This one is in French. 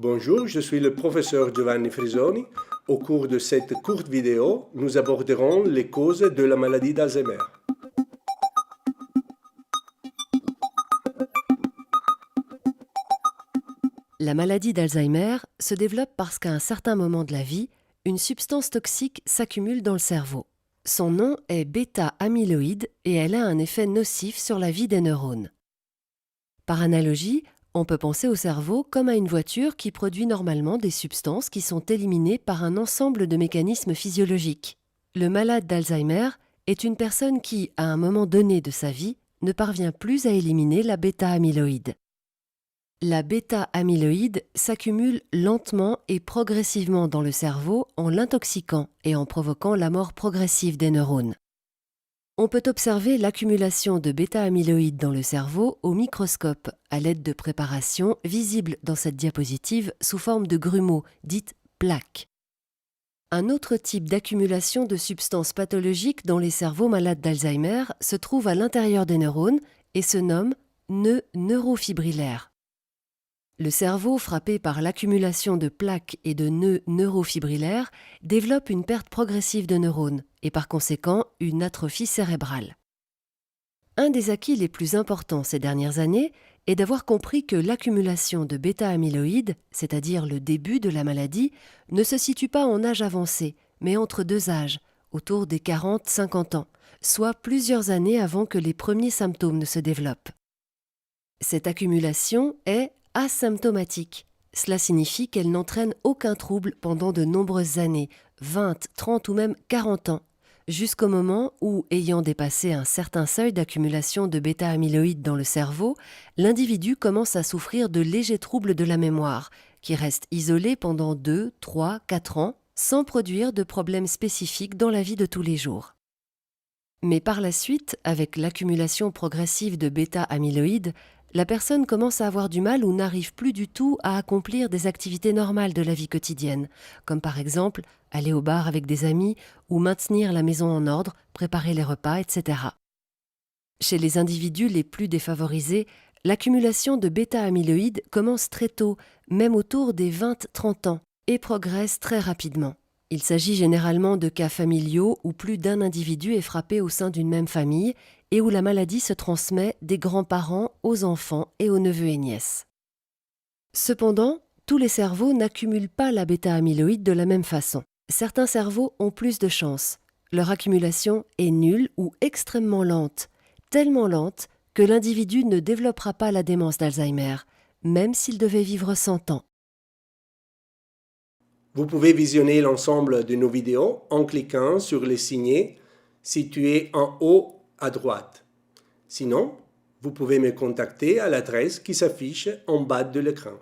Bonjour, je suis le professeur Giovanni Frisoni. Au cours de cette courte vidéo, nous aborderons les causes de la maladie d'Alzheimer. La maladie d'Alzheimer se développe parce qu'à un certain moment de la vie, une substance toxique s'accumule dans le cerveau. Son nom est bêta-amyloïde et elle a un effet nocif sur la vie des neurones. Par analogie, on peut penser au cerveau comme à une voiture qui produit normalement des substances qui sont éliminées par un ensemble de mécanismes physiologiques. Le malade d'Alzheimer est une personne qui, à un moment donné de sa vie, ne parvient plus à éliminer la bêta-amyloïde. La bêta-amyloïde s'accumule lentement et progressivement dans le cerveau en l'intoxiquant et en provoquant la mort progressive des neurones. On peut observer l'accumulation de bêta-amyloïde dans le cerveau au microscope à l'aide de préparations visibles dans cette diapositive sous forme de grumeaux, dites plaques. Un autre type d'accumulation de substances pathologiques dans les cerveaux malades d'Alzheimer se trouve à l'intérieur des neurones et se nomme nœuds neurofibrillaires. Le cerveau, frappé par l'accumulation de plaques et de nœuds neurofibrillaires, développe une perte progressive de neurones et par conséquent une atrophie cérébrale. Un des acquis les plus importants ces dernières années est d'avoir compris que l'accumulation de bêta-amyloïde, c'est-à-dire le début de la maladie, ne se situe pas en âge avancé, mais entre deux âges, autour des 40-50 ans, soit plusieurs années avant que les premiers symptômes ne se développent. Cette accumulation est asymptomatique. Cela signifie qu'elle n'entraîne aucun trouble pendant de nombreuses années, 20, 30 ou même 40 ans, jusqu'au moment où, ayant dépassé un certain seuil d'accumulation de bêta-amyloïde dans le cerveau, l'individu commence à souffrir de légers troubles de la mémoire, qui restent isolés pendant 2, 3, 4 ans, sans produire de problèmes spécifiques dans la vie de tous les jours. Mais par la suite, avec l'accumulation progressive de bêta-amyloïde, la personne commence à avoir du mal ou n'arrive plus du tout à accomplir des activités normales de la vie quotidienne, comme par exemple aller au bar avec des amis ou maintenir la maison en ordre, préparer les repas, etc. Chez les individus les plus défavorisés, l'accumulation de bêta-amyloïde commence très tôt, même autour des 20-30 ans, et progresse très rapidement. Il s'agit généralement de cas familiaux où plus d'un individu est frappé au sein d'une même famille et où la maladie se transmet des grands-parents aux enfants et aux neveux et nièces. Cependant, tous les cerveaux n'accumulent pas la bêta-amyloïde de la même façon. Certains cerveaux ont plus de chance. Leur accumulation est nulle ou extrêmement lente, tellement lente que l'individu ne développera pas la démence d'Alzheimer, même s'il devait vivre 100 ans. Vous pouvez visionner l'ensemble de nos vidéos en cliquant sur les signets situés en haut à droite. Sinon, vous pouvez me contacter à l'adresse qui s'affiche en bas de l'écran.